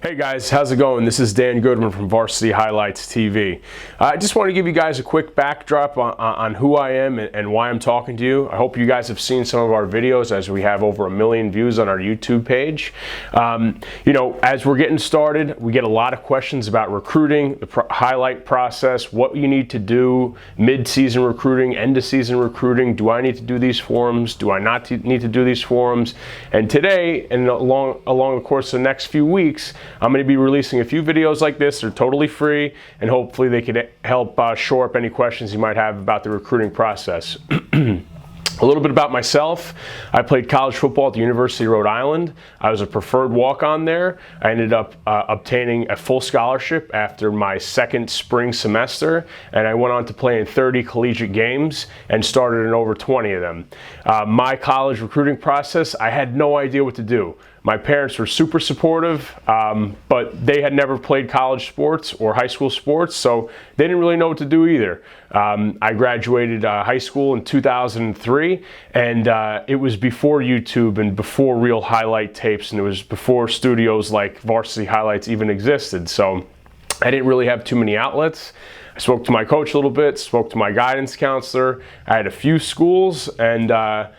Hey guys, how's it going? This is Dan Goodman from Varsity Highlights TV. I just want to give you guys a quick backdrop on who I am and why I'm talking to you. I hope you guys have seen some of our videos, as we have over 1 million views on our YouTube page. As we're getting started, we get a lot of questions about recruiting, the highlight process, what you need to do, mid-season recruiting, end-of-season recruiting. Do I need to do these forums? Do I not need to do these forums? And today, and along the course of the next few weeks, I'm going to be releasing a few videos like this. They're totally free, and hopefully they could help shore up any questions you might have about the recruiting process. A little bit about myself. I played college football at the University of Rhode Island. I was a preferred walk-on there. I ended up obtaining a full scholarship after my second spring semester, and I went on to play in 30 collegiate games and started in over 20 of them. My college recruiting process, I had no idea what to do. My parents were super supportive, but they had never played college sports or high school sports, so they didn't really know what to do either. I graduated high school in 2003, and it was before YouTube and before real highlight tapes, and it was before studios like Varsity Highlights even existed, so I didn't really have too many outlets. I spoke to my coach a little bit, spoke to my guidance counselor. I had a few schools, and my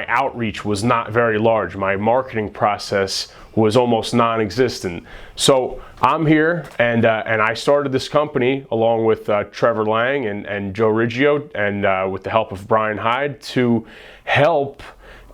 outreach was not very large. My marketing process was almost non-existent. So I'm here, and I started this company along with Trevor Lang and Joe Riggio, and with the help of Brian Hyde, to help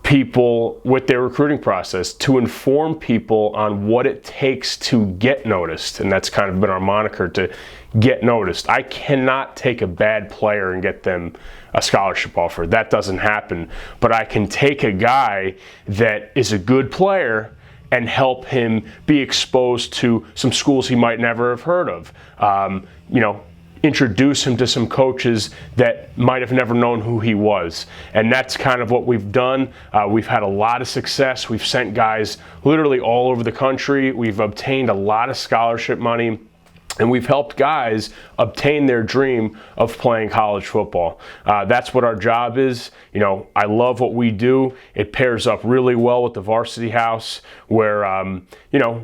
people with their recruiting process, to inform people on what it takes to get noticed. And that's kind of been our moniker, to get noticed. I cannot take a bad player and get them a scholarship offer. That doesn't happen. But I can take a guy that is a good player and help him be exposed to some schools he might never have heard of. Introduce him to some coaches that might have never known who he was. And that's kind of what we've done. We've had a lot of success. We've sent guys literally all over the country. We've obtained a lot of scholarship money, and we've helped guys obtain their dream of playing college football. That's what our job is. I love what we do. It pairs up really well with the Varsity House, where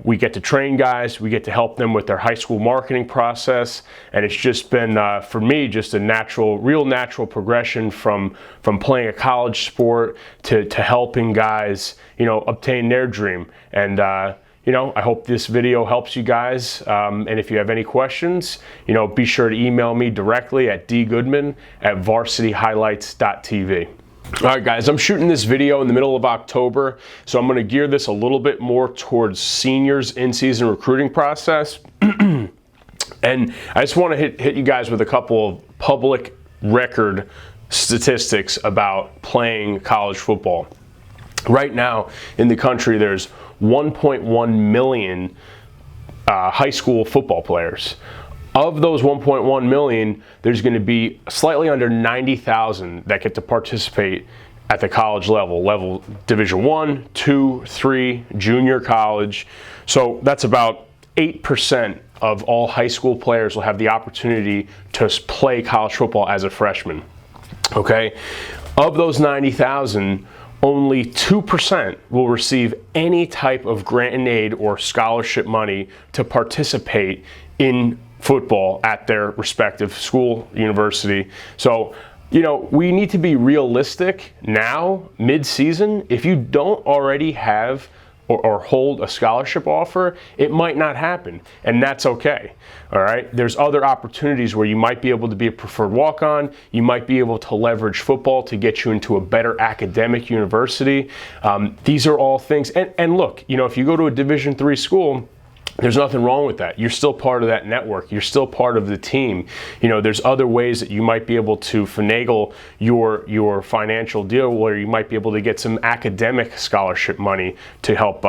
we get to train guys, we get to help them with their high school marketing process, and it's just been, for me, just a real natural progression from playing a college sport to helping guys, obtain their dream. And I hope this video helps you guys, and if you have any questions, be sure to email me directly at dgoodman@varsityhighlights.tv. All right, guys, I'm shooting this video in the middle of October, so I'm going to gear this a little bit more towards seniors' in-season recruiting process. And I just want to hit you guys with a couple of public record statistics about playing college football. Right now in the country, there's 1.1 million high school football players. Of those 1.1 million, there's going to be slightly under 90,000 that get to participate at the college level Division I, II, III, junior college. So that's about 8% of all high school players will have the opportunity to play college football as a freshman. Okay, of those 90,000, only 2% will receive any type of grant and aid or scholarship money to participate in football at their respective school, university. So, we need to be realistic now, mid-season. If you don't already have or hold a scholarship offer, it might not happen, and that's okay. All right, there's other opportunities where you might be able to be a preferred walk-on. You might be able to leverage football to get you into a better academic university. These are all things, and look, if you go to a Division III school, there's nothing wrong with that. You're still part of that network. You're still part of the team. There's other ways that you might be able to finagle your financial deal, where you might be able to get some academic scholarship money to help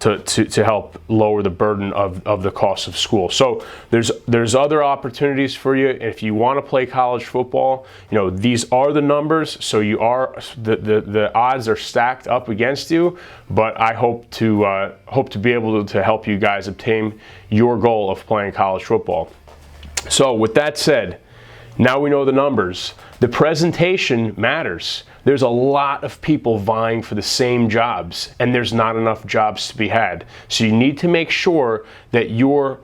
to help lower the burden of the cost of school. So there's other opportunities for you. If you want to play college football, these are the numbers. So the odds are stacked up against you. But I hope to be able to help you guys obtain your goal of playing college football. So with that said, now we know the numbers. The presentation matters. There's a lot of people vying for the same jobs, and there's not enough jobs to be had. So you need to make sure that your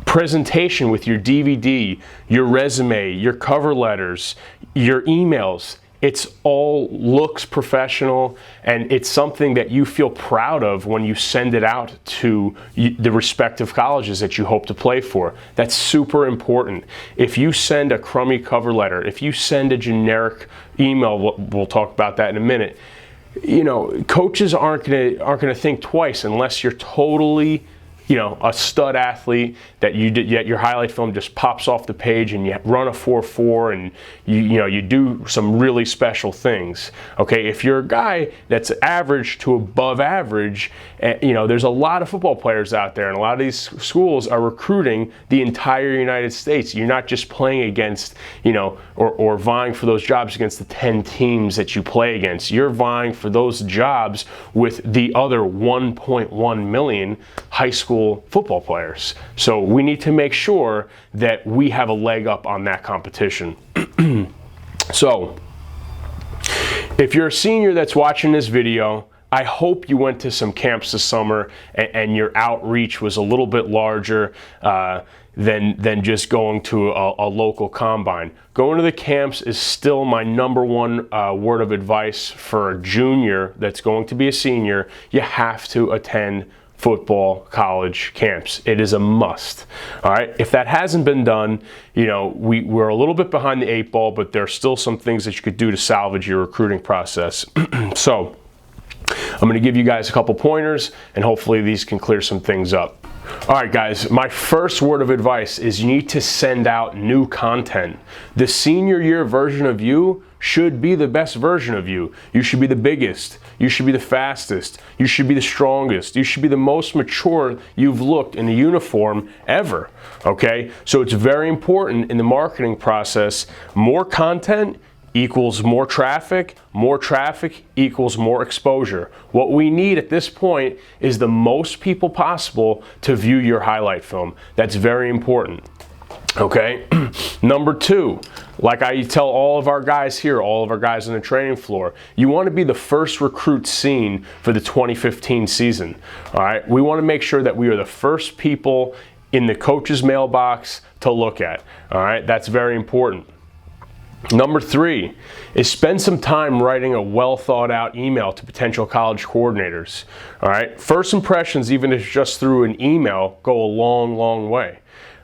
presentation with your DVD, your resume, your cover letters, your emails, it's all looks professional, and it's something that you feel proud of when you send it out to the respective colleges that you hope to play for. That's super important. If you send a crummy cover letter, if you send a generic email, we'll talk about that in a minute, you know, coaches aren't gonna think twice unless you're totally, you know, a stud athlete that yet your highlight film just pops off the page and you run a 4.4 and you do some really special things. Okay, if you're a guy that's average to above average, you know, there's a lot of football players out there, and a lot of these schools are recruiting the entire United States. You're not just playing against, you know, or vying for those jobs against the 10 teams that you play against. You're vying for those jobs with the other 1.1 million high school football players. So we need to make sure that we have a leg up on that competition. So if you're a senior that's watching this video, I hope you went to some camps this summer and your outreach was a little bit larger than just going to a local combine. Going to the camps is still my #1 word of advice for a junior that's going to be a senior. You have to attend football college camps. It is a must. All right, if that hasn't been done, you know, we're a little bit behind the 8 ball, but there's still some things that you could do to salvage your recruiting process. So I'm going to give you guys a couple pointers, and hopefully these can clear some things up. All right, guys, my first word of advice is you need to send out new content. The senior year version of you should be the best version of you. You should be the biggest. You should be the fastest. You should be the strongest. You should be the most mature you've looked in a uniform ever, okay? So it's very important in the marketing process. More content equals more traffic equals more exposure. What we need at this point is the most people possible to view your highlight film. That's very important. Okay, number 2, like I tell all of our guys here, all of our guys on the training floor, you want to be the first recruit seen for the 2015 season. All right, we want to make sure that we are the first people in the coach's mailbox to look at. All right, that's very important. Number 3 is spend some time writing a well thought out email to potential college coordinators. All right, first impressions, even if it's just through an email, go a long, long way.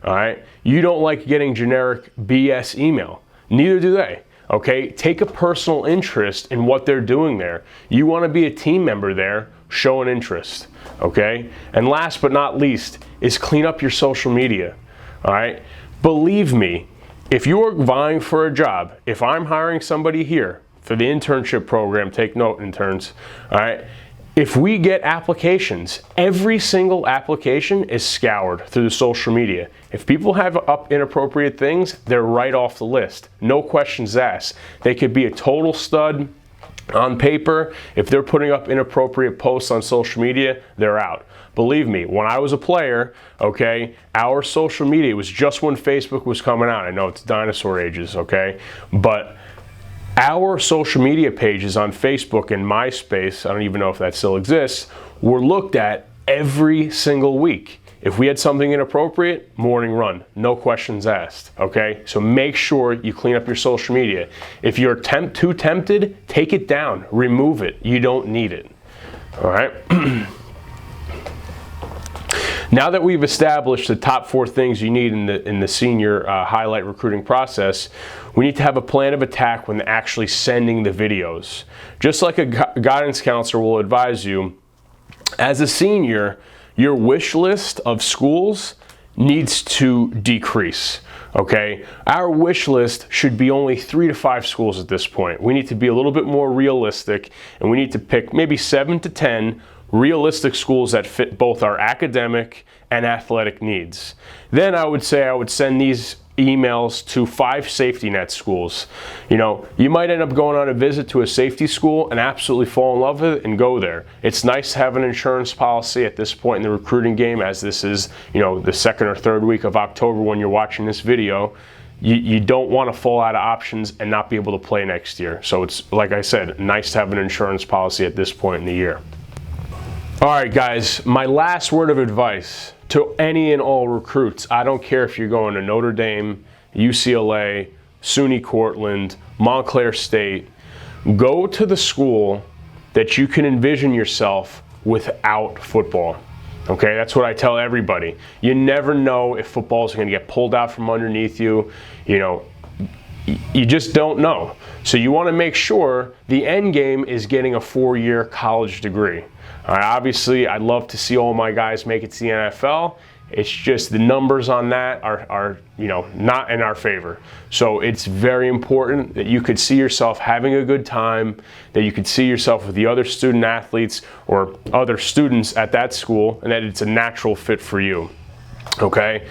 All right, you don't like getting generic BS email. Neither do they. Okay, take a personal interest in what they're doing there. You want to be a team member there, show an interest. Okay, and last but not least is clean up your social media. All right, believe me, if you're vying for a job, if I'm hiring somebody here for the internship program, take note, interns, all right, if we get applications, every single application is scoured through the social media. If people have up inappropriate things, they're right off the list. No questions asked. They could be a total stud on paper. If they're putting up inappropriate posts on social media, they're out. Believe me, when I was a player, okay, our social media was just when Facebook was coming out. I know it's dinosaur ages, okay, but our social media pages on Facebook and MySpace, I don't even know if that still exists, were looked at every single week. If we had something inappropriate, morning run, no questions asked, okay? So make sure you clean up your social media. If you're too tempted, take it down, remove it. You don't need it, all right? Now that we've established the top 4 things you need in the senior highlight recruiting process, we need to have a plan of attack when actually sending the videos. Just like a guidance counselor will advise you, as a senior, your wish list of schools needs to decrease. Okay, our wish list should be only 3 to 5 schools at this point. We need to be a little bit more realistic, and we need to pick maybe 7 to 10 realistic schools that fit both our academic and athletic needs. Then I would say I would send these emails to 5 safety net schools. You know, you might end up going on a visit to a safety school and absolutely fall in love with it and go there. It's nice to have an insurance policy at this point in the recruiting game, as this is, you know, the 2nd or 3rd week of October when you're watching this video. you don't want to fall out of options and not be able to play next year. So it's, like I said, nice to have an insurance policy at this point in the year. All right, guys, my last word of advice to any and all recruits. I don't care if you're going to Notre Dame, UCLA, SUNY Cortland, Montclair State. Go to the school that you can envision yourself without football. Okay, that's what I tell everybody. You never know if football is going to get pulled out from underneath you. You know, you just don't know. So you want to make sure the end game is getting a 4-year college degree. Obviously, I'd love to see all my guys make it to the NFL. It's just the numbers on that are not in our favor. So it's very important that you could see yourself having a good time, that you could see yourself with the other student athletes or other students at that school, and that it's a natural fit for you. Okay?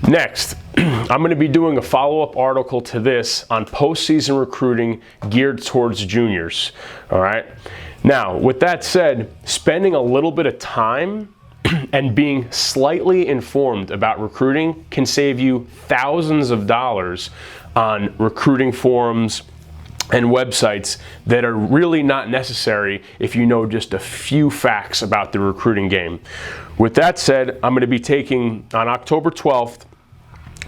Next, I'm going to be doing a follow-up article to this on postseason recruiting geared towards juniors. All right? Now, with that said, spending a little bit of time and being slightly informed about recruiting can save you thousands of dollars on recruiting forums and websites that are really not necessary if you know just a few facts about the recruiting game. With that said, I'm going to be taking, on October 12th,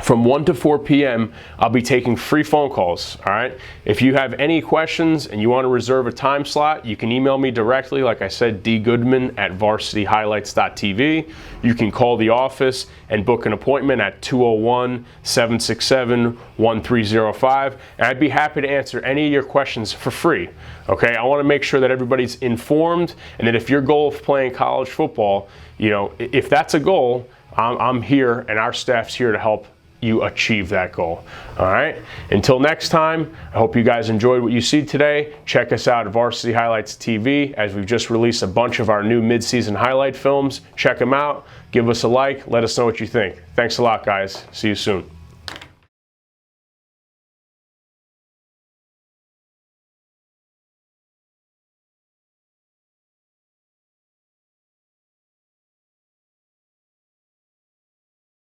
from 1 to 4 p.m., I'll be taking free phone calls, all right? If you have any questions and you want to reserve a time slot, you can email me directly, like I said, dgoodman@varsityhighlights.tv. You can call the office and book an appointment at 201-767-1305, and I'd be happy to answer any of your questions for free, okay? I want to make sure that everybody's informed, and that if your goal of playing college football, if that's a goal, I'm here and our staff's here to help you achieve that goal. All right? Until next time, I hope you guys enjoyed what you see today. Check us out at Varsity Highlights TV, as we've just released a bunch of our new mid-season highlight films. Check them out. Give us a like. Let us know what you think. Thanks a lot, guys. See you soon.